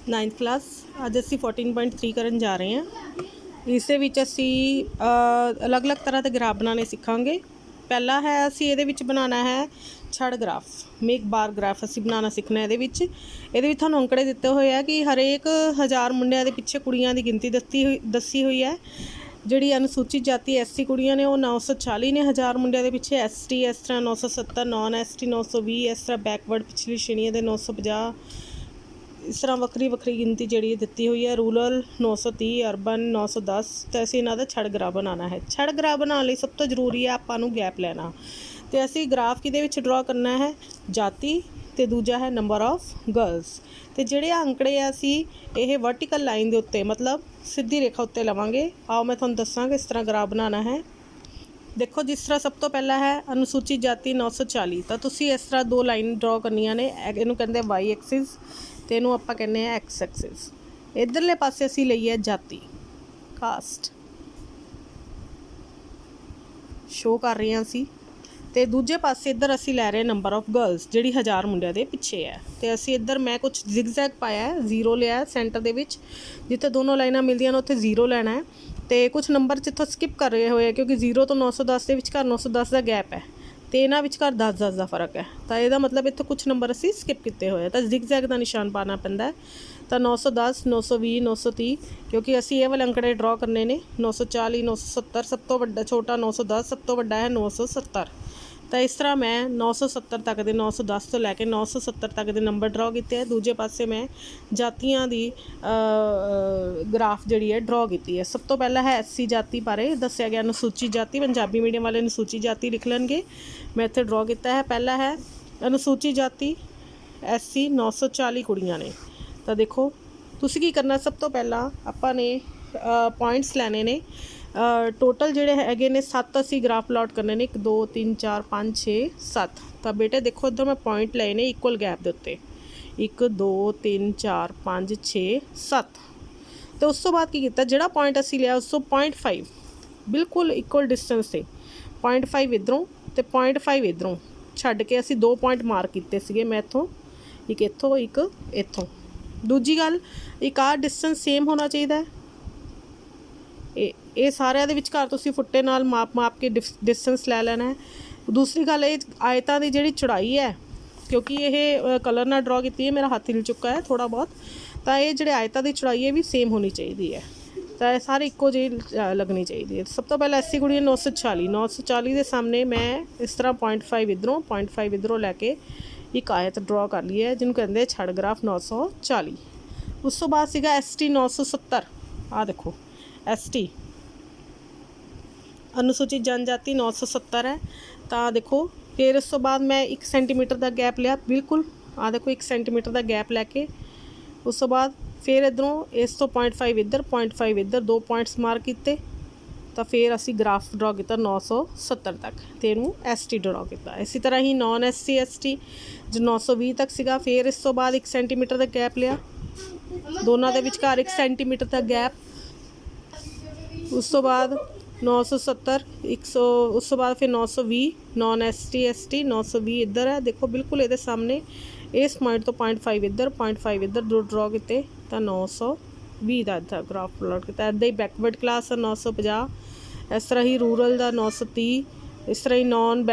9th class. ਅੱਜ ਅਸੀਂ 14.3 ਕਰਨ ਜਾ ਰਹੇ ਹਾਂ। ਇਸ ਦੇ ਵਿੱਚ ਅਸੀਂ ਅਲੱਗ-ਅਲੱਗ ਤਰ੍ਹਾਂ ਦੇ ਗ੍ਰਾਫ ਬਣਾਉਣੇ ਸਿੱਖਾਂਗੇ। ਪਹਿਲਾ ਹੈ ਅਸੀਂ ਇਹਦੇ ਵਿੱਚ ਬਣਾਉਣਾ ਹੈ ਛੜ ਗ੍ਰਾਫ, ਮੇਕ ਬਾਰ ਗ੍ਰਾਫ ਅਸੀਂ ਬਣਾਉਣਾ ਸਿੱਖਣਾ। ਇਹਦੇ ਵਿੱਚ ਤੁਹਾਨੂੰ ਅੰਕੜੇ ਦਿੱਤੇ ਹੋਏ ਆ ਕਿ ਹਰੇਕ 1000 ਮੁੰਡਿਆਂ ਦੇ ਪਿੱਛੇ ਕੁੜੀਆਂ ਦੀ ਗਿਣਤੀ ਦੱਸੀ ਹੋਈ ਹੈ। ਜਿਹੜੀ ਅਨੁਸੂਚਿਤ ਜਾਤੀ ਐਸਸੀ ਕੁੜੀਆਂ ਨੇ ਉਹ 940 ਨੇ 1000 ਮੁੰਡਿਆਂ ਦੇ ਪਿੱਛੇ। ਐਸਟੀ ਇਸ ਤਰ੍ਹਾਂ 970, ਨੌਨ ਐਸਟੀ 920, ਇਸ ਤਰ੍ਹਾਂ ਬੈਕਵਰਡ ਪਿਛਲੀ ਸ਼੍ਰੇਣੀਆਂ ਦੇ 950। ਇਸ ਤਰ੍ਹਾਂ ਵੱਖਰੀ ਗਿਣਤੀ ਜਿਹੜੀ ਦਿੱਤੀ ਹੋਈ ਹੈ। Rural 930, urban 910। ਤਾਂ ਅਸੀਂ ਇਹਨਾਂ ਦਾ ਛੜ ਗ੍ਰਾਫ ਬਣਾਉਣਾ ਹੈ। ਛੜ ਗ੍ਰਾਫ ਬਣਾਉਣ ਲਈ ਸਭ ਤੋਂ ਜ਼ਰੂਰੀ ਹੈ ਆਪਾਂ ਨੂੰ ਗੈਪ ਲੈਣਾ। ਅਤੇ ਅਸੀਂ ਗ੍ਰਾਫ ਕਿਹਦੇ ਵਿੱਚ ਡਰਾ ਕਰਨਾ ਹੈ? ਜਾਤੀ, ਅਤੇ ਦੂਜਾ ਹੈ ਨੰਬਰ ਆਫ ਗਰਲਸ। ਅਤੇ ਜਿਹੜੇ ਅੰਕੜੇ ਆ ਅਸੀਂ ਇਹ ਵਰਟੀਕਲ ਲਾਈਨ ਦੇ ਉੱਤੇ ਮਤਲਬ ਸਿੱਧੀ ਰੇਖਾ ਉੱਤੇ ਲਵਾਂਗੇ। ਆਓ ਮੈਂ ਤੁਹਾਨੂੰ ਦੱਸਾਂਗਾ ਇਸ ਤਰ੍ਹਾਂ ਗ੍ਰਾਫ ਬਣਾਉਣਾ ਹੈ। ਦੇਖੋ ਜਿਸ ਤਰ੍ਹਾਂ ਸਭ ਤੋਂ ਪਹਿਲਾਂ ਹੈ ਅਨੁਸੂਚਿਤ ਜਾਤੀ 940। ਤਾਂ ਤੁਸੀਂ ਇਸ ਤਰ੍ਹਾਂ ਦੋ ਲਾਈਨ ਡਰਾ ਕਰਨੀਆਂ ਨੇ। ਇਹਨੂੰ ਕਹਿੰਦੇ ਵਾਈ ਐਕਸਿਸ ਅਤੇ ਇਹਨੂੰ ਆਪਾਂ ਕਹਿੰਦੇ ਹਾਂ ਐਕਸ ਐਕਸਿਸ। ਇੱਧਰਲੇ ਪਾਸੇ ਅਸੀਂ ਲਈ ਹੈ ਜਾਤੀ, ਕਾਸਟ ਸ਼ੋ ਕਰ ਰਹੇ ਹਾਂ ਅਸੀਂ। ਅਤੇ ਦੂਜੇ ਪਾਸੇ ਇੱਧਰ ਅਸੀਂ ਲੈ ਰਹੇ ਨੰਬਰ ਆਫ ਗਰਲਸ ਜਿਹੜੀ 1000 ਮੁੰਡਿਆਂ ਦੇ ਪਿੱਛੇ ਹੈ। ਅਤੇ ਅਸੀਂ ਇੱਧਰ ਮੈਂ ਕੁਛ ਜ਼ਿਗਜ਼ੈਗ ਪਾਇਆ ਹੈ, 0 ਲਿਆ ਸੈਂਟਰ ਦੇ ਵਿੱਚ। ਜਿੱਥੇ ਦੋਨੋਂ ਲਾਈਨਾਂ ਮਿਲਦੀਆਂ ਨੇ ਉੱਥੇ 0 ਲੈਣਾ ਹੈ। ਅਤੇ ਕੁਛ ਨੰਬਰ ਜਿੱਥੋਂ ਸਕਿਪ ਕਰ ਰਹੇ ਹੋਏ ਕਿਉਂਕਿ 0 ਤੋਂ 910 ਦੇ ਵਿਚਕਾਰ 910 ਦਾ ਗੈਪ ਹੈ ਅਤੇ ਇਹਨਾਂ ਵਿਚਕਾਰ 10 ਦਾ ਫਰਕ ਹੈ। ਤਾਂ ਇਹਦਾ ਮਤਲਬ ਇੱਥੋਂ ਕੁਛ ਨੰਬਰ ਅਸੀਂ ਸਕਿਪ ਕੀਤੇ ਹੋਏ ਆ। ਤਾਂ ਜ਼ਿਗਜ਼ੈਗ ਦਾ ਨਿਸ਼ਾਨ ਪਾਉਣਾ ਪੈਂਦਾ ਹੈ। ਤਾਂ 910, 920, 930 ਕਿਉਂਕਿ ਅਸੀਂ ਇਹ ਵਾਲੇ ਅੰਕੜੇ ਡਰਾ ਕਰਨੇ ਨੇ। 940, 970 ਸਭ ਤੋਂ ਵੱਡਾ, ਛੋਟਾ 910 ਸਭ ਤੋਂ ਵੱਡਾ ਹੈ 970। ਤਾਂ ਇਸ ਤਰ੍ਹਾਂ ਮੈਂ 970 ਤੱਕ ਦੇ 910 ਤੋਂ ਲੈ ਕੇ 970 ਤੱਕ ਦੇ ਨੰਬਰ ਡਰਾ ਕੀਤੇ ਹੈ। ਦੂਜੇ ਪਾਸੇ ਮੈਂ ਜਾਤੀਆਂ ਦੀ ਗ੍ਰਾਫ ਜਿਹੜੀ ਹੈ ਡਰਾ ਕੀਤੀ ਹੈ। ਸਭ ਤੋਂ ਪਹਿਲਾਂ ਹੈ ਐਸਸੀ ਜਾਤੀ ਬਾਰੇ ਦੱਸਿਆ ਗਿਆ। ਅਨੁਸੂਚਿਤ ਜਾਤੀ ਪੰਜਾਬੀ ਮੀਡੀਅਮ ਵਾਲੇ ਅਨੁਸੂਚਿਤ ਜਾਤੀ ਲਿਖ ਲੈਣਗੇ। ਮੈਂ ਇੱਥੇ ਡਰਾ ਕੀਤਾ ਹੈ। ਪਹਿਲਾ ਹੈ ਅਨੁਸੂਚਿਤ ਜਾਤੀ ਐਸਸੀ 940 ਕੁੜੀਆਂ ਨੇ। ਤਾਂ ਦੇਖੋ ਤੁਸੀਂ ਕੀ ਕਰਨਾ, ਸਭ ਤੋਂ ਪਹਿਲਾਂ ਆਪਾਂ ਨੇ ਪੁਆਇੰਟਸ ਲੈਣੇ ਨੇ। ਟੋਟਲ ਜਿਹੜੇ ਹੈਗੇ ਨੇ 7 ਅਸੀਂ ਗ੍ਰਾਫ ਪਲਾਟ ਕਰਨੇ ਨੇ। 1 2 3 4 5 6 7। ਤਾਂ ਬੇਟੇ ਦੇਖੋ ਇੱਧਰ ਮੈਂ ਪੁਆਇੰਟ ਲਏ ਨੇ ਇਕੁਅਲ ਗੈਪ ਦੇ ਉੱਤੇ। 1 2 3 4 5 6 7। ਅਤੇ ਉਸ ਤੋਂ ਬਾਅਦ ਕੀ ਕੀਤਾ, ਜਿਹੜਾ ਪੁਆਇੰਟ ਅਸੀਂ ਲਿਆ ਉਸ ਤੋਂ 0.5 ਬਿਲਕੁਲ ਇਕੁਅਲ ਡਿਸਟੈਂਸ 'ਤੇ 0.5 ਇੱਧਰੋਂ ਅਤੇ 0.5 ਇੱਧਰੋਂ ਛੱਡ ਕੇ ਅਸੀਂ 2 ਪੁਆਇੰਟ ਮਾਰਕ ਕੀਤੇ ਸੀਗੇ। ਮੈਂ ਇੱਥੋਂ ਇੱਕ ਇੱਥੋਂ। ਦੂਜੀ ਗੱਲ, ਇੱਕ ਆਹ ਡਿਸਟੈਂਸ ਸੇਮ ਹੋਣਾ ਚਾਹੀਦਾ ਹੈ। ਇਹ ਸਾਰਿਆਂ ਦੇ ਵਿਚਕਾਰ ਤੁਸੀਂ ਫੁੱਟੇ ਨਾਲ ਮਾਪ ਕੇ ਡਿਸਟੈਂਸ ਲੈ ਲੈਣਾ ਹੈ। ਦੂਸਰੀ ਗੱਲ, ਇਹ ਆਇਤਾਂ ਦੀ ਜਿਹੜੀ ਚੌੜਾਈ ਹੈ, ਕਿਉਂਕਿ ਇਹ ਕਲਰ ਨਾਲ ਡਰਾ ਕੀਤੀ ਹੈ, ਮੇਰਾ ਹੱਥ ਹਿੱਲ ਚੁੱਕਾ ਹੈ ਥੋੜ੍ਹਾ ਬਹੁਤ। ਤਾਂ ਇਹ ਜਿਹੜੇ ਆਇਤਾਂ ਦੀ ਚੌੜਾਈ ਹੈ ਵੀ ਸੇਮ ਹੋਣੀ ਚਾਹੀਦੀ ਹੈ। ਤਾਂ ਇਹ ਸਾਰੇ ਇੱਕੋ ਜਿਹੀ ਲੱਗਣੀ ਚਾਹੀਦੀ ਹੈ। ਸਭ ਤੋਂ ਪਹਿਲਾਂ ਐਸੀ ਕੁੜੀ 940 ਦੇ ਸਾਹਮਣੇ ਮੈਂ ਇਸ ਤਰ੍ਹਾਂ 0.5 ਇੱਧਰੋਂ 0.5 ਇੱਧਰੋਂ ਲੈ ਕੇ ਇੱਕ ਆਇਤ ਡਰਾ ਕਰ ਲਈ ਹੈ ਜਿਹਨੂੰ ਕਹਿੰਦੇ ਛੜ ਗ੍ਰਾਫ 940। ਉਸ ਤੋਂ ਬਾਅਦ ਸੀਗਾ ਐਸਟੀ 970। ਆਹ ਦੇਖੋ ਐਸਟੀ ਅਨੁਸੂਚਿਤ ਜਨਜਾਤੀ 970 ਹੈ। ਤਾਂ ਦੇਖੋ ਫਿਰ ਇਸ ਤੋਂ ਬਾਅਦ ਮੈਂ 1 ਸੈਂਟੀਮੀਟਰ ਦਾ ਗੈਪ ਲਿਆ ਬਿਲਕੁਲ। ਆਹ ਦੇਖੋ 1 ਸੈਂਟੀਮੀਟਰ ਦਾ ਗੈਪ ਲੈ ਕੇ ਉਸ ਤੋਂ ਬਾਅਦ ਫਿਰ ਇੱਧਰੋਂ ਇਸ ਤੋਂ 0.5 ਇੱਧਰ 0.5 ਇੱਧਰ 2 ਪੁਆਇੰਟਸ ਮਾਰਕ ਕੀਤੇ। ਤਾਂ ਫਿਰ ਅਸੀਂ ਗ੍ਰਾਫ ਡਰਾ ਕੀਤਾ 970 ਤੱਕ ਅਤੇ ਇਹਨੂੰ ਐਸਟੀ ਡਰਾ ਕੀਤਾ। ਇਸੇ ਤਰ੍ਹਾਂ ਹੀ ਨੌਨ ਐਸਸੀ ਐਸਟੀ ਜੋ 920 ਤੱਕ ਸੀਗਾ। ਫਿਰ ਇਸ ਤੋਂ ਬਾਅਦ 1 ਸੈਂਟੀਮੀਟਰ ਦਾ ਗੈਪ ਲਿਆ, ਦੋਨਾਂ ਦੇ ਵਿਚਕਾਰ 1 ਸੈਂਟੀਮੀਟਰ ਦਾ ਗੈਪ। ਉਸ ਤੋਂ ਬਾਅਦ 970 100, ਉਸ ਤੋਂ ਬਾਅਦ ਫਿਰ 920 ਨੌਨ ਐਸਟੀ ਐਸਟੀ 920 ਇੱਧਰ ਹੈ। ਦੇਖੋ ਬਿਲਕੁਲ ਇਹਦੇ ਸਾਹਮਣੇ ਇਸ ਪੁਆਇੰਟ ਤੋਂ 0.5 ਇੱਧਰ 0.5 ਇੱਧਰ ਦੋ ਡਰਾ ਕੀਤੇ। ਤਾਂ 920 ਦਾ ਇੱਦਾਂ ਗ੍ਰਾਫ ਪਲਾਟ ਕੀਤਾ। ਇੱਦਾਂ ਹੀ ਬੈਕਵਰਡ ਕਲਾਸ 950। ਇਸ ਤਰ੍ਹਾਂ ਹੀ ਰੂਰਲ ਦਾ 930। ਇਸ ਤਰ੍ਹਾਂ ਹੀ ਨੌਨ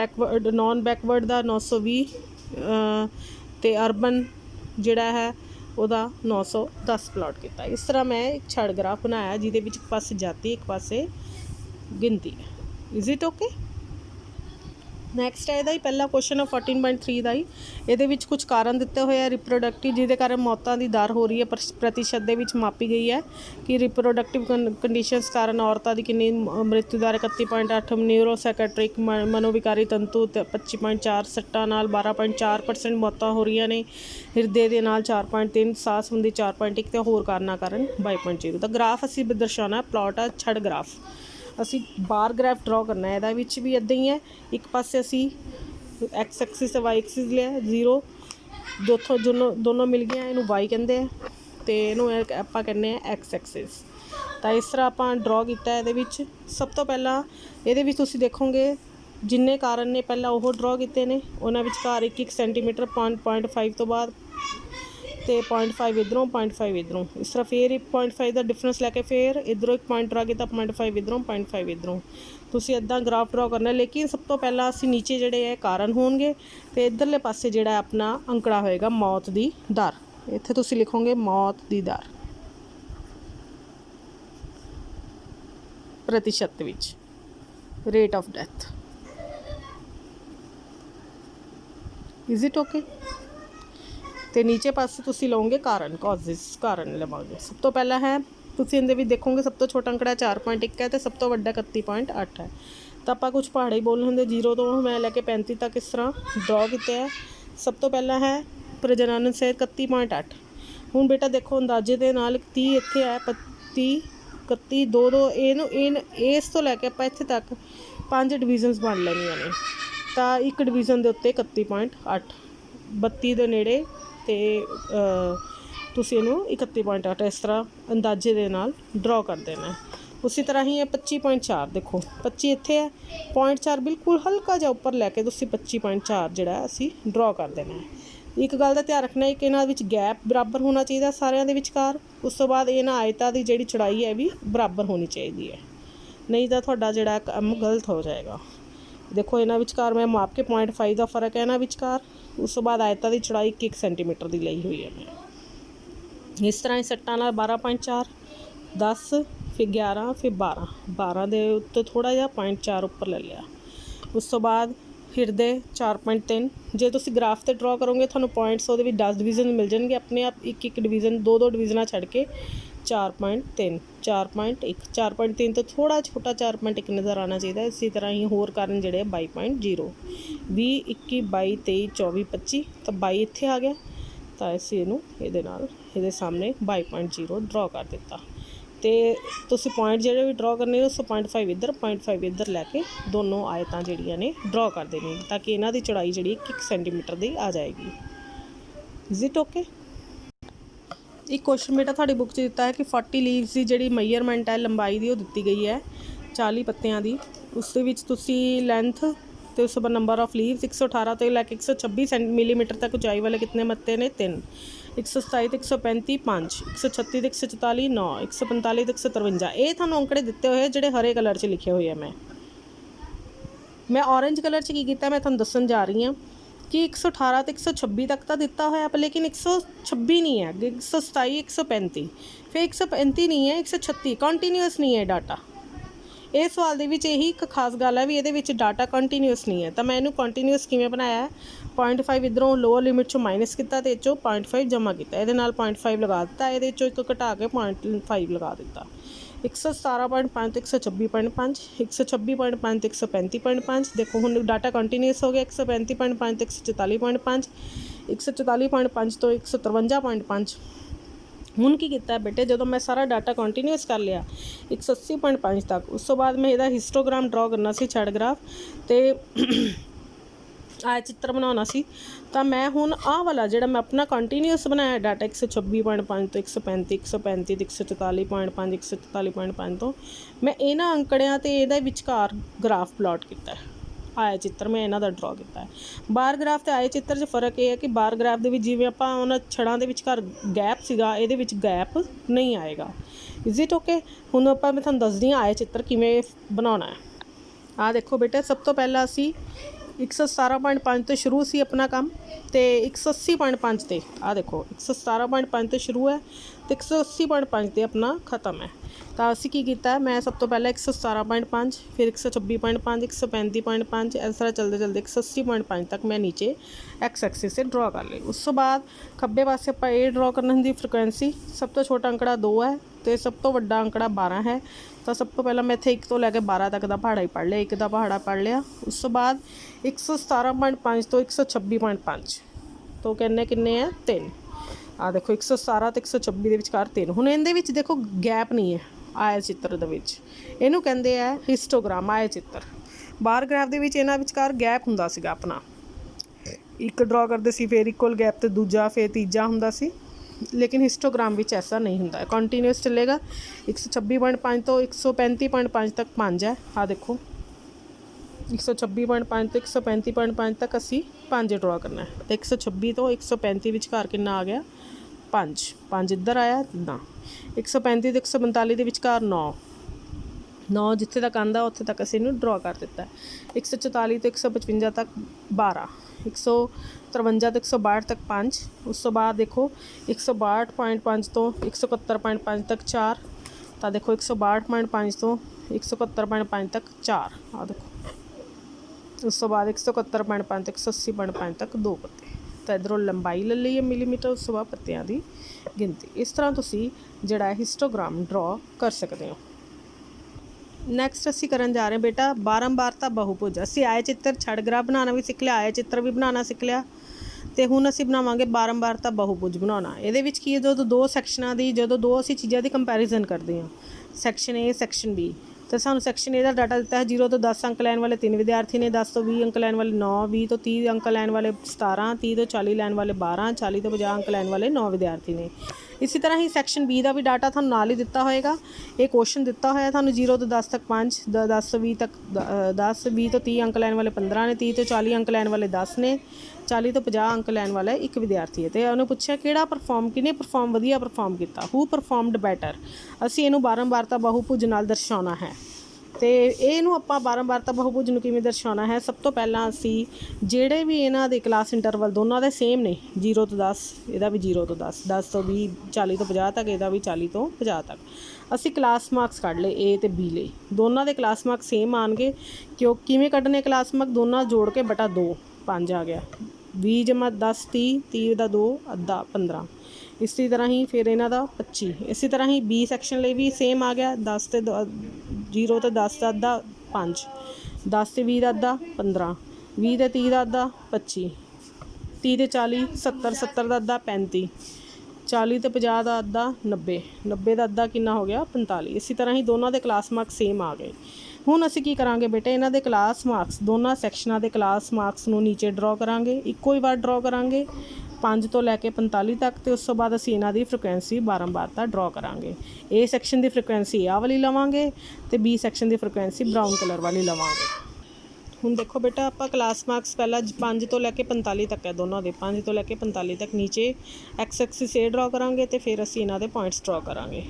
ਬੈਕਵਰਡ ਦਾ 920 ਅਤੇ ਅਰਬਨ ਜਿਹੜਾ ਹੈ ਉਹਦਾ 910 ਪਲਾਟ ਕੀਤਾ। ਇਸ ਤਰ੍ਹਾਂ ਮੈਂ ਇੱਕ ਛੜ ਗ੍ਰਾਫ ਬਣਾਇਆ ਜਿਹਦੇ ਵਿੱਚ ਇੱਕ ਪਾਸੇ ਜਾਤੀ ਇੱਕ ਪਾਸੇ ਗਿਣਤੀ ਹੈ। Is it okay? ਨੈਕਸਟ ਹੈ ਇਹਦਾ ਹੀ ਪਹਿਲਾ ਕੁਐਸਚਨ ਹੈ 14.3 ਦਾ ਹੀ। ਇਹਦੇ ਵਿੱਚ ਕੁਝ ਕਾਰਨ ਦਿੱਤੇ ਹੋਏ ਆ ਰਿਪਰੋਡਕਟਿਵ ਜਿਹਦੇ ਕਾਰਨ ਮੌਤਾਂ ਦੀ ਦਰ ਹੋ ਰਹੀ ਹੈ ਪ੍ਰਤੀਸ਼ਤ ਦੇ ਵਿੱਚ ਮਾਪੀ ਗਈ ਹੈ ਕਿ ਰਿਪਰੋਡਕਟਿਵ ਕੰਡੀਸ਼ਨਸ ਕਾਰਨ ਔਰਤਾਂ ਦੀ ਕਿੰਨੀ ਮ੍ਰਿਤੂ ਦਰ 31.8, ਨਿਊਰੋਸਾਈਕੈਟ੍ਰਿਕ ਮਨੋਵਿਕਾਰੀ ਤੰਤੂ 25.4, ਸੱਟਾਂ ਨਾਲ 12.4% ਮੌਤਾਂ ਹੋ ਰਹੀਆਂ ਨੇ, ਹਿਰਦੇ ਦੇ ਨਾਲ 4.3, ਸਾਹ ਸੰਬੰਧੀ 4.1 ਅਤੇ ਹੋਰ ਕਾਰਨਾਂ ਕਾਰਨ 22.0। ਤਾਂ ਗ੍ਰਾਫ ਅਸੀਂ ਦਰਸਾਉਣਾ ਪਲਾਟ ਆ ਛੜ ਗ੍ਰਾਫ। ਅਸੀਂ ਬਾਰ ਗ੍ਰਾਫ ਡਰਾ ਕਰਨਾ। ਇਹਦਾ ਵਿੱਚ ਵੀ ਇੱਦਾਂ ਹੀ ਹੈ। ਇੱਕ ਪਾਸੇ ਅਸੀਂ ਐਕਸ ਐਕਸਿਸ ਅਤੇ ਵਾਈ ਐਕਸਿਸ ਲਿਆ 0 ਦੋਨੋਂ ਮਿਲ ਗਈਆਂ, ਇਹਨੂੰ ਵਾਈ ਕਹਿੰਦੇ ਆ ਅਤੇ ਇਹਨੂੰ ਆਪਾਂ ਕਹਿੰਦੇ ਹਾਂ ਐਕਸ ਐਕਸਿਸ। ਤਾਂ ਇਸ ਤਰ੍ਹਾਂ ਆਪਾਂ ਡਰਾ ਕੀਤਾ। ਇਹਦੇ ਵਿੱਚ ਸਭ ਤੋਂ ਪਹਿਲਾਂ ਇਹਦੇ ਵਿੱਚ ਤੁਸੀਂ ਦੇਖੋਗੇ ਜਿੰਨੇ ਕਾਰਨ ਨੇ ਪਹਿਲਾਂ ਉਹ ਡਰਾ ਕੀਤੇ ਨੇ, ਉਹਨਾਂ ਵਿਚਕਾਰ 1 ਸੈਂਟੀਮੀਟਰ 0.5 ਤੋਂ ਬਾਅਦ तो 0.5 इधरों 0.5 इधरों, इस तरह फिर 0.5 का डिफरेंस लैके फिर इधरों एक पॉइंट ड्रा किया 0.5 इधरों 0.5 इधरों। तुसीं इदां ग्राफ ड्रा करना, लेकिन सब तो पहला असीं नीचे जिहड़े है कारण होणगे ते इधरले पासे जिहड़ा अपना अंकड़ा होएगा मौत दी दर। इत्थे तुसीं लिखोगे मौत दी दर प्रतिशत विच, rate of death. Is it okay? तो नीचे पासे तुसीं लओगे कारण, कॉजेस, कारण लवांगे। सब तो पहला है तुसीं इहदे विच देखोगे सब तो छोटा अंकड़ा 4.1 है तो सब तो वड्डा 31.8 है। तो आपां कुछ पहाड़े ही बोलने होंदे, 0 तो मैं लैके 35 तक इस तरह ड्रॉ किया है। सब तो पहला है प्रजनन से 31.8। हुण बेटा देखो अंदाजे दे नाल 30 इत्थे है, 32 31 2 इस तो लैके आपां इत्थे तक 5 डिवीजनस बन लैणियां ने। तो एक डिवीजन के उत्ते 31.8, 32 के नेड़े तो तुसीं इहनूं 31.8 इस तरह अंदाजे दे नाल ड्रॉ कर देना। उसी तरह ही है 25.4, देखो 25 इत्थे है, 0.4 बिल्कुल हल्का जिहा उपर लैके तुसीं 25.4 जिहड़ा असीं ड्रॉ कर देना है। एक गल दा ध्यान रखना है कि इन्हां विच गैप बराबर होना चाहिए सारिਆਂ ਦੇ विचकार। उस तो बाद इन्हां आयतां दी जिहड़ी चौड़ाई है भी बराबर होनी चाहिए है, नहीं तो तुहाडा जिहड़ा काम गलत हो जाएगा। देखो इन्हां विचकार मैं माप के 0.5 का फर्क है इन्हां विचकार। उस तो बाद आयतां दी चौड़ाई 1 सेंटीमीटर की लई हुई है मैं। इस तरह ही सट्टां नाल 12.4, 10 फिर 11 फिर 12 दे उत्ते थोड़ा जिहा 0.4 उपर ले लिया। उस तो बाद हिरदे 4.3। जे तुसीं ग्राफ ते ड्रॉ करोगे तुहानूं पॉइंट्स उहदे विच 10 डिवीजन मिल जाएंगे अपने आप, एक डिवीजन 2 डिवीजन छड्ड के 4.3 4.1 4.3 तो थोड़ा छोटा 4.1 नज़र आना चाहिए। इसी तरह ही होर कारण जिहड़े 22.0 20 21 22 23 24 25 तो 22 इत्थे आ गया। तो असीं इहनूं इहदे नाल इहदे सामने 22.0 ड्रॉ कर दिता। तो तुसीं पॉइंट जिहड़े भी ड्रॉ करने उस 0.5 इधर 0.5 इधर लैके दोनों आयतां जिहड़ियां ने ड्रॉ कर देनी, ताकि इन्हां दी चौड़ाई जिहड़ी 1 सेंटीमीटर की आ जाएगी। Is it okay? एक क्वेश्चन बेटा थोड़ी बुक च दिता है कि 40 लीव्स की जी मेजरमेंट है लंबाई की, वो दी गई है 40 पत्तियां की। उस तुसी लैंथ तो उस नंबर ऑफ लीव्स 118 तो लैके 126 मिलीमीटर तक उचाई वाले कितने मत्ते ने 3, 127 तो 135 5, 136 तो 144 9, 145 तो 153। ये थानू अंकड़े दिते हुए जोड़े हरे कलर च लिखे हुए हैं। मैं ऑरेंज कलर च की कीता मैं थानू दसन जा रही हाँ कि 118 तो 126 तक तो दिता होया, लेकिन 126 नहीं है, 127 135 फिर 135 नहीं है, 136 कंटीन्यूअस नहीं है डाटा। इस सवाल के यही एक खास गल है भी ये डाटा कंटीन्यूअस नहीं है। तो मैं इनू कंटीन्यूअस किवें बनाया है, 0.5 इधरों लोअर लिमिट चो माइनस किया तो इचों 0.5 जमा किया, ये 0.5 लगा दिता, ये एक घटा के 0.5 लगा दिता। 117.5 तो 126.5, 126.5 तो 135.5। देखो हुण डाटा कंटीन्यूअस हो गया, 135.5 तो 144.5, 144.5 तो 153.5। हुण की किया बेटे, जो मैं सारा डाटा कंटीन्यूअस कर लिया 180.5 तक, उस तो बाद मैं यदा हिस्टोग्राम ड्रॉ करना सी, छड़ ग्राफ तो आय चित्र बनाना सी। तो मैं हुण आह वाला जो मैं अपना कंटीन्यूअस बनाया डाटा 126.5 तो 135 135 तो 144.5 144.5 तो मैं इन्हां अंकड़ियां ते इहदे विचकार ग्राफ प्लॉट किया है। आया चित्र मैं इन्हां दा ड्रॉ किया है। बार ग्राफ ते आए चित्र 'च फर्क ये है कि बार ग्राफ दे विच जिवें आपां उन्हां छड़ां दे विचकार गैप सीगा, इहदे विच गैप नहीं आएगा। Is it okay? हुण आपां मैं तुहानूं दसदी आए चित्र किवें बनाउणा है। आ देखो बेटा, सब तो पहला असीं 117.5 तो शुरू सी अपना काम, तो 180.5 ते आ देखो 117.5 तो शुरू है तो 180.5 ते अपना ख़त्म है। तो असी की किया है, मैं सब तो पहले 117.5 फिर 126.5 135.5 इस तरह चलते चलते 180.5 तक मैं नीचे एक्स एक्सिस से ड्रॉ कर ली। उस तो बाद खब्बे पासे आप ये ड्रॉ करने की फ्रिक्वेंसी, सब तो छोटा अंकड़ा 2 है तो सब तो वड्डा अंकड़ा 12 है। तो सब तो पहला मैं इत्थे 1 तो लैके 12 तक का पहाड़ा ही पढ़ लिया, 1 का पहाड़ा पढ़ लिया। उस तो बाद 117.5 तो 126.5 तो कहने किन्ने है 3। आ देखो 117 तो 126 के विचकार 3। हुण इहदे विच देखो गैप नहीं है आए चित्र दे विच, इहनूं कहंदे आ हिस्टोग्राम आए चित्र। बार ग्राफ दे विच इहनां विचकार गैप हुंदा सीगा अपना, एक ड्रॉ करते सी फिर इक्वल गैप तो दूजा फिर तीजा हुंदा सी, लेकिन हिस्टोग्राम विच ऐसा नहीं हुंदा, कंटीन्यूअस चलेगा। 126.5 तो 135.5 तक 5 है। आ देखो 126.5 तो 135.5 तक असी 5 ड्रॉ करना है। तो 126 तो 135 विचकार कितना आ गया 5 5 ਇੱਧਰ ਆਇਆ ਨਾ 135 ਤੇ 145 ਦੇ ਵਿਚਕਾਰ 9 ਜਿੱਥੇ ਤੱਕ ਆਉਂਦਾ ਉੱਥੇ ਤੱਕ ਅਸੀਂ ਇਹਨੂੰ ਡਰਾ ਕਰ ਦਿੱਤਾ। 144 ਤੋਂ 155 ਤੱਕ 12, 153 ਤੋਂ 162 ਤੱਕ 5। ਉਸ ਤੋਂ ਬਾਅਦ ਦੇਖੋ 162.5 ਤੋਂ 171.5 ਤੱਕ 4, ਤਾਂ ਦੇਖੋ 162.5 ਤੋਂ 171.5 ਤੱਕ 4 ਆ ਦੇਖੋ। ਉਸ ਤੋਂ ਬਾਅਦ 171.5 ਤੋਂ 180.5 ਤੱਕ 2 ਪੱਤੇ। ਤਾਂ ਇੱਧਰੋਂ ਲੰਬਾਈ ਲੈ ਲਈ ਹੈ ਮਿਲੀਮੀਟਰ, ਉਸ ਤੋਂ ਬਾਅਦ ਪੱਤਿਆਂ ਦੀ ਗਿਣਤੀ। ਇਸ ਤਰ੍ਹਾਂ ਤੁਸੀਂ ਜਿਹੜਾ ਹਿਸਟੋਗ੍ਰਾਮ ਡਰਾ ਕਰ ਸਕਦੇ ਹੋ। ਨੈਕਸਟ ਅਸੀਂ ਕਰਨ ਜਾ ਰਹੇ ਹਾਂ ਬੇਟਾ ਬਾਰੰਬਾਰਤਾ ਬਹੁਭੁਜ। ਅਸੀਂ ਆਏ ਚਿੱਤਰ ਛੜ ਗ੍ਰਾਫ ਬਣਾਉਣਾ ਵੀ ਸਿੱਖ ਲਿਆ, ਆਏ ਚਿੱਤਰ ਵੀ ਬਣਾਉਣਾ ਸਿੱਖ ਲਿਆ, ਅਤੇ ਹੁਣ ਅਸੀਂ ਬਣਾਵਾਂਗੇ ਬਾਰੰਬਾਰਤਾ ਬਹੁਭੁਜ ਬਣਾਉਣਾ। ਇਹਦੇ ਵਿੱਚ ਕੀ ਹੈ, ਜਦੋਂ ਦੋ ਸੈਕਸ਼ਨਾਂ ਦੀ ਜਦੋਂ ਅਸੀਂ ਚੀਜ਼ਾਂ ਦੀ ਕੰਪੈਰੀਜ਼ਨ ਕਰਦੇ ਹਾਂ, ਸੈਕਸ਼ਨ ਏ ਸੈਕਸ਼ਨ ਬੀ, ਤਾਂ ਸਾਨੂੰ ਸੈਕਸ਼ਨ ਏ ਦਾ ਡਾਟਾ ਦਿੱਤਾ ਹੈ 0 ਤੋਂ 10 ਅੰਕ ਲੈਣ ਵਾਲੇ 3 ਵਿਦਿਆਰਥੀ ਨੇ, 10 ਤੋਂ 20 ਅੰਕ ਲੈਣ ਵਾਲੇ 9, 20 ਤੋਂ 30 ਅੰਕ ਲੈਣ ਵਾਲੇ 17, 30 ਤੋਂ 40 ਲੈਣ ਵਾਲੇ 12, 40 ਤੋਂ 50 ਅੰਕ ਲੈਣ ਵਾਲੇ 9 ਵਿਦਿਆਰਥੀ ਨੇ। ਇਸੇ ਤਰ੍ਹਾਂ ਹੀ ਸੈਕਸ਼ਨ ਬੀ ਦਾ ਵੀ ਡਾਟਾ ਤੁਹਾਨੂੰ ਨਾਲ ਹੀ ਦਿੱਤਾ ਹੋਏਗਾ। ਇਹ ਕੁਐਸਚਨ ਦਿੱਤਾ ਹੋਇਆ ਤੁਹਾਨੂੰ 0 ਤੋਂ 10 ਤੱਕ 5, 10 ਤੋਂ 20 ਤੱਕ 10, 20 ਤੋਂ 30 ਅੰਕ ਲੈਣ ਵਾਲੇ 15 ਨੇ, 30 ਤੋਂ 40 ਅੰਕ ਲੈਣ ਵਾਲੇ 10 ਨੇ, 40 ਤੋਂ 50 ਅੰਕ ਲੈਣ ਵਾਲਾ ਇੱਕ ਵਿਦਿਆਰਥੀ ਹੈ। ਅਤੇ ਉਹਨੇ ਪੁੱਛਿਆ ਕਿਹੜਾ ਕਿਹਨੇ ਵਧੀਆ ਪਰਫੋਰਮ ਕੀਤਾ, ਹੂ ਪਰਫੋਰਮਡ ਬੈਟਰ। ਅਸੀਂ ਇਹਨੂੰ ਬਾਰੰਬਾਰਤਾ ਬਹੁਭੁਜ ਨਾਲ ਦਰਸਾਉਣਾ ਹੈ। ਅਤੇ ਇਹਨੂੰ ਆਪਾਂ ਬਾਰੰਬਾਰਤਾ ਬਹੁਭੁਜ ਨੂੰ ਕਿਵੇਂ ਦਰਸਾਉਣਾ ਹੈ, ਸਭ ਤੋਂ ਪਹਿਲਾਂ ਅਸੀਂ ਜਿਹੜੇ ਵੀ ਇਹਨਾਂ ਦੇ ਕਲਾਸ ਇੰਟਰਵਲ ਦੋਨਾਂ ਦੇ ਸੇਮ ਨੇ, 0 ਤੋਂ 10, ਇਹਦਾ ਵੀ 0 ਤੋਂ 10, 10 ਤੋਂ 20, 40 ਤੋਂ 50 ਤੱਕ, ਇਹਦਾ ਵੀ 40 ਤੋਂ 50 ਤੱਕ। ਅਸੀਂ ਕਲਾਸ ਮਾਰਕਸ ਕੱਢ ਲਏ ਏ ਅਤੇ ਬੀ ਲਈ, ਦੋਨਾਂ ਦੇ ਕਲਾਸ ਮਾਰਕਸ ਸੇਮ ਆਉਣਗੇ। ਕਿਵੇਂ ਕੱਢਣੇ ਕਲਾਸ ਮਾਰਕ, ਦੋਨਾਂ ਜੋੜ ਕੇ ਬਟਾ 2, 5 ਆ ਗਿਆ। 20 ਜਮਾ 10 30, 30 ਦਾ 2 ਅੱਧਾ 15। ਇਸੇ ਤਰ੍ਹਾਂ ਹੀ ਫਿਰ ਇਹਨਾਂ ਦਾ 25। ਇਸੇ ਤਰ੍ਹਾਂ ਹੀ ਬੀ ਸੈਕਸ਼ਨ ਲਈ ਵੀ ਸੇਮ ਆ ਗਿਆ, 10 ਤੇ 0 ਤੇ 10 ਦਾ ਅੱਧਾ 5, 10 ਤੇ 20 ਦਾ ਅੱਧਾ 15, 20 ਤੇ 30 ਦਾ ਅੱਧਾ 25, 30 ਤੇ 40 70, 70 ਦਾ ਅੱਧਾ 35, 40 ਤੇ 50 ਦਾ ਅੱਧਾ 90, 90 ਦਾ ਅੱਧਾ ਕਿੰਨਾ ਹੋ ਗਿਆ 45। ਇਸੇ ਤਰ੍ਹਾਂ ਹੀ ਦੋਨਾਂ ਦੇ ਕਲਾਸ ਮਾਰਕਸ ਸੇਮ ਆ ਗਏ। ਹੁਣ ਅਸੀਂ ਕੀ ਕਰਾਂਗੇ ਬੇਟੇ, ਇਹਨਾਂ ਦੇ ਕਲਾਸ ਮਾਰਕਸ, ਦੋਨਾਂ ਸੈਕਸ਼ਨਾਂ ਦੇ ਕਲਾਸ ਮਾਰਕਸ ਨੂੰ ਨੀਚੇ ਡਰਾ ਕਰਾਂਗੇ, ਇੱਕੋ ਹੀ ਵਾਰ ਡਰਾ ਕਰਾਂਗੇ 5 ਤੋਂ ਲੈ ਕੇ 45 ਤੱਕ। ਅਤੇ ਉਸ ਤੋਂ ਬਾਅਦ ਅਸੀਂ ਇਹਨਾਂ ਦੀ ਫ੍ਰੀਕੁਐਂਸੀ ਬਾਰੰਬਾਰਤਾ ਡਰਾ ਕਰਾਂਗੇ। ਏ ਸੈਕਸ਼ਨ ਦੀ ਫ੍ਰੀਕੁਐਂਸੀ ਆਹ ਵਾਲੀ ਲਵਾਂਗੇ ਅਤੇ ਬੀ ਸੈਕਸ਼ਨ ਦੀ ਫ੍ਰੀਕੁਐਂਸੀ ਬਰਾਊਨ ਕਲਰ ਵਾਲੀ ਲਵਾਂਗੇ। ਹੁਣ ਦੇਖੋ ਬੇਟਾ ਆਪਾਂ ਕਲਾਸ ਮਾਰਕਸ ਪਹਿਲਾਂ 5 ਤੋਂ ਲੈ ਕੇ 45 ਤੱਕ ਹੈ ਦੋਨਾਂ ਦੇ, 5 ਤੋਂ ਲੈ ਕੇ 45 ਤੱਕ ਨੀਚੇ ਐਕਸ ਐਕਸਿਸ ਏ ਡਰਾ ਕਰਾਂਗੇ ਅਤੇ ਫਿਰ ਅਸੀਂ ਇਹਨਾਂ ਦੇ ਪੁਆਇੰਟਸ ਡਰਾ ਕਰਾਂਗੇ।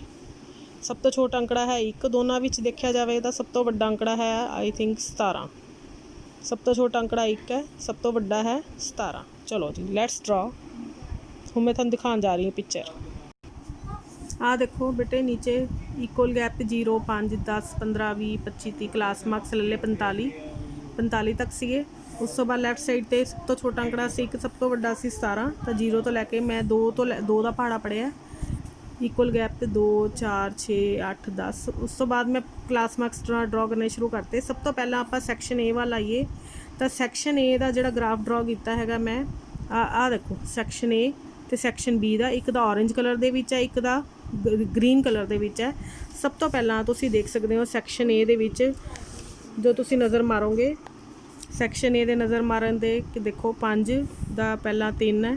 ਸਭ ਤੋਂ ਛੋਟਾ ਅੰਕੜਾ ਹੈ 1, ਦੋਨਾਂ ਵਿੱਚ ਦੇਖਿਆ ਜਾਵੇ ਤਾਂ ਸਭ ਤੋਂ ਵੱਡਾ ਅੰਕੜਾ ਹੈ ਆਈ ਥਿੰਕ 17। ਸਭ ਤੋਂ ਛੋਟਾ ਅੰਕੜਾ 1 ਹੈ, ਸਭ ਤੋਂ ਵੱਡਾ ਹੈ 17। ਚਲੋ ਜੀ ਲੈਟਸ ਡਰਾ। ਹੁਣ ਮੈਂ ਤੁਹਾਨੂੰ ਦਿਖਾਉਣ ਜਾ ਰਹੀ ਹਾਂ ਪਿਕਚਰ। ਆਹ ਦੇਖੋ ਬੇਟੇ ਨੀਚੇ ਇਕੁਅਲ ਗੈਪ 0 5 10 15 20 25 30 ਕਲਾਸ ਮਾਰਕਸ ਲੈ ਲਏ 45 ਤੱਕ ਸੀਗੇ। ਉਸ ਤੋਂ ਬਾਅਦ ਲੈਫਟ ਸਾਈਡ 'ਤੇ ਸਭ ਤੋਂ ਛੋਟਾ ਅੰਕੜਾ ਸੀ 1, ਸਭ ਤੋਂ ਵੱਡਾ ਸੀ 17। ਤਾਂ 0 ਤੋਂ ਲੈ ਕੇ ਮੈਂ 2 ਦਾ ਪਹਾੜਾ ਪੜਿਆ, ਇਕੁਅਲ ਗੈਪ 'ਤੇ 2 4 6 8 10। ਉਸ ਤੋਂ ਬਾਅਦ ਮੈਂ ਕਲਾਸ ਮਾਰਕਸ ਡਰਾ ਕਰਨੇ ਸ਼ੁਰੂ ਕਰਤੇ। ਸਭ ਤੋਂ ਪਹਿਲਾਂ ਆਪਾਂ ਸੈਕਸ਼ਨ ਏ ਵੱਲ ਆਈਏ। ਤਾਂ ਸੈਕਸ਼ਨ ਏ ਦਾ ਜਿਹੜਾ ਗ੍ਰਾਫ ਡਰਾ ਕੀਤਾ ਹੈਗਾ ਮੈਂ, ਆਹ ਦੇਖੋ ਸੈਕਸ਼ਨ ਏ ਅਤੇ ਸੈਕਸ਼ਨ ਬੀ ਦਾ, ਇੱਕ ਦਾ ਔਰੇਂਜ ਕਲਰ ਦੇ ਵਿੱਚ ਹੈ, ਇੱਕ ਦਾ ਗ੍ਰੀਨ ਕਲਰ ਦੇ ਵਿੱਚ ਹੈ। ਸਭ ਤੋਂ ਪਹਿਲਾਂ ਤੁਸੀਂ ਦੇਖ ਸਕਦੇ ਹੋ ਸੈਕਸ਼ਨ ਏ ਦੇ ਵਿੱਚ ਜੋ ਤੁਸੀਂ ਨਜ਼ਰ ਮਾਰੋਗੇ, ਸੈਕਸ਼ਨ ਏ ਦੇ ਨਜ਼ਰ ਮਾਰਨ ਦੇ ਦੇਖੋ 5 ਦਾ ਪਹਿਲਾਂ 3 ਹੈ,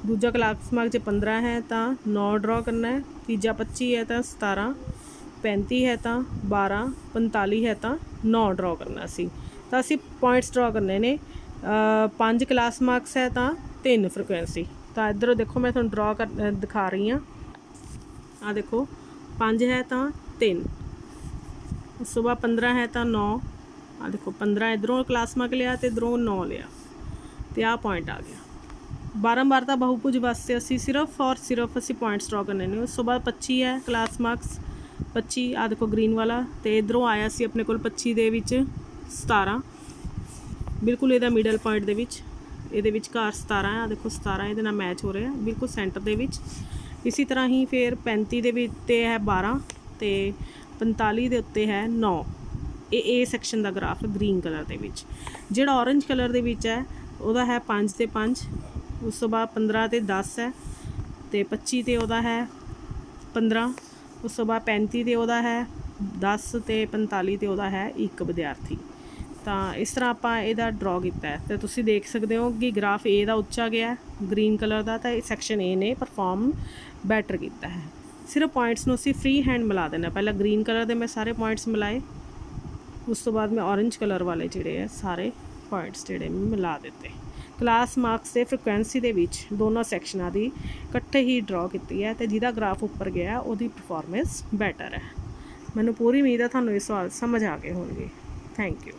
ਦੂਜਾ ਕਲਾਸ ਮਾਰਕ 'ਚ 15 ਹੈ ਤਾਂ 9 ਡਰਾ ਕਰਨਾ ਹੈ, ਤੀਜਾ 25 ਹੈ ਤਾਂ 17, 35 ਹੈ ਤਾਂ 12, 45 ਹੈ ਤਾਂ 9 ਡਰਾ ਕਰਨਾ ਸੀ। ਤਾਂ ਅਸੀਂ ਪੁਆਇੰਟਸ ਡਰਾ ਕਰਨੇ ਨੇ। 5 ਕਲਾਸ ਮਾਰਕਸ ਹੈ ਤਾਂ 3 ਫ੍ਰੀਕੁਐਂਸੀ। ਤਾਂ ਇੱਧਰ ਦੇਖੋ ਮੈਂ ਤੁਹਾਨੂੰ ਡਰਾ ਦਿਖਾ ਰਹੀ ਹਾਂ। ਆਹ ਦੇਖੋ 5 ਹੈ ਤਾਂ 3, ਉਸ ਤੋਂ ਬਾਅਦ 15 ਹੈ ਤਾਂ 9। ਆਹ ਦੇਖੋ 15 ਇੱਧਰੋਂ ਕਲਾਸ ਮਾਰਕ ਲਿਆ ਅਤੇ ਇੱਧਰੋਂ 9 ਲਿਆ ਅਤੇ ਆਹ ਪੁਆਇੰਟ ਆ ਗਿਆ। ਬਾਰੰਬਾਰਤਾ ਬਹੁਭੁਜ ਵਾਸਤੇ ਅਸੀਂ ਸਿਰਫ ਅਸੀਂ ਪੁਆਇੰਟਸ ਡਰਾ ਕਰਨੇ ਨੇ। ਉਸ ਤੋਂ ਬਾਅਦ 25 ਹੈ ਕਲਾਸ ਮਾਰਕਸ, 25 ਆਹ ਦੇਖੋ ਗ੍ਰੀਨ ਵਾਲਾ, ਅਤੇ ਇੱਧਰੋਂ ਆਇਆ ਸੀ ਆਪਣੇ ਕੋਲ 25 ਦੇ ਵਿੱਚ 17, ਬਿਲਕੁਲ ਇਹਦਾ ਮਿਡਲ ਪੁਆਇੰਟ ਦੇ ਵਿੱਚ, ਇਹਦੇ ਵਿਚਕਾਰ 17 ਹੈ। ਆਹ ਦੇਖੋ 17 ਇਹਦੇ ਨਾਲ ਮੈਚ ਹੋ ਰਿਹਾ ਬਿਲਕੁਲ ਸੈਂਟਰ ਦੇ ਵਿੱਚ। ਇਸੇ ਤਰ੍ਹਾਂ ਹੀ ਫਿਰ 35 ਦੇ ਵਿੱਚ 'ਤੇ ਹੈ 12 ਅਤੇ 45 ਦੇ ਉੱਤੇ ਹੈ 9। ਇਹ A section the graph green colour ਦੇ ਵਿੱਚ। ਜਿਹੜਾ ਔਰੇਂਜ ਕਲਰ ਦੇ ਵਿੱਚ ਹੈ ਉਹਦਾ ਹੈ 5 ਤੇ 5, ਉਸ ਤੋਂ ਬਾਅਦ 15 ਤੇ 10 ਹੈ, ਅਤੇ 25 ਤੇ ਉਹਦਾ ਹੈ 15, ਉਸ ਤੋਂ ਬਾਅਦ 35 ਤੇ ਉਹਦਾ ਹੈ 10 ਅਤੇ 45 ਤੇ ਉਹਦਾ ਹੈ 1 ਵਿਦਿਆਰਥੀ। ਤਾਂ ਇਸ ਤਰ੍ਹਾਂ ਆਪਾਂ ਇਹਦਾ ਡਰਾ ਕੀਤਾ ਹੈ। ਅਤੇ ਤੁਸੀਂ ਦੇਖ ਸਕਦੇ ਹੋ ਕਿ ਗ੍ਰਾਫ ਏ ਦਾ ਉੱਚਾ ਗਿਆ ਗ੍ਰੀਨ ਕਲਰ ਦਾ, ਤਾਂ ਇਹ ਸੈਕਸ਼ਨ ਏ ਨੇ ਪਰਫੋਰਮ ਬੈਟਰ ਕੀਤਾ ਹੈ। ਸਿਰਫ ਪੁਆਇੰਟਸ ਨੂੰ ਅਸੀਂ ਫਰੀ ਹੈਂਡ ਮਿਲਾ ਦੇਣਾ। ਪਹਿਲਾਂ ਗ੍ਰੀਨ ਕਲਰ ਦੇ ਮੈਂ ਸਾਰੇ ਪੁਆਇੰਟਸ ਮਿਲਾਏ, ਉਸ ਤੋਂ ਬਾਅਦ ਮੈਂ ਔਰੇਂਜ ਕਲਰ ਵਾਲੇ ਜਿਹੜੇ ਹੈ ਸਾਰੇ ਪੁਆਇੰਟਸ ਜਿਹੜੇ ਮੈਂ ਮਿਲਾ ਦਿੱਤੇ। ਕਲਾਸ ਮਾਰਕਸ ਤੇ ਫ੍ਰੀਕੁਐਂਸੀ ਦੇ ਵਿੱਚ ਦੋਨਾਂ ਸੈਕਸ਼ਨਾਂ ਦੀ ਇਕੱਠੇ ਹੀ ਡਰਾ ਕੀਤੀ ਹੈ ਤੇ ਜਿਹਦਾ ਗ੍ਰਾਫ ਉੱਪਰ ਗਿਆ ਉਹਦੀ ਪਰਫਾਰਮੈਂਸ ਬੈਟਰ ਹੈ। ਮੈਨੂੰ ਪੂਰੀ ਉਮੀਦ ਹੈ ਤੁਹਾਨੂੰ ਇਹ ਸਵਾਲ ਸਮਝ ਆ ਗਏ ਹੋਣਗੇ। Thank you.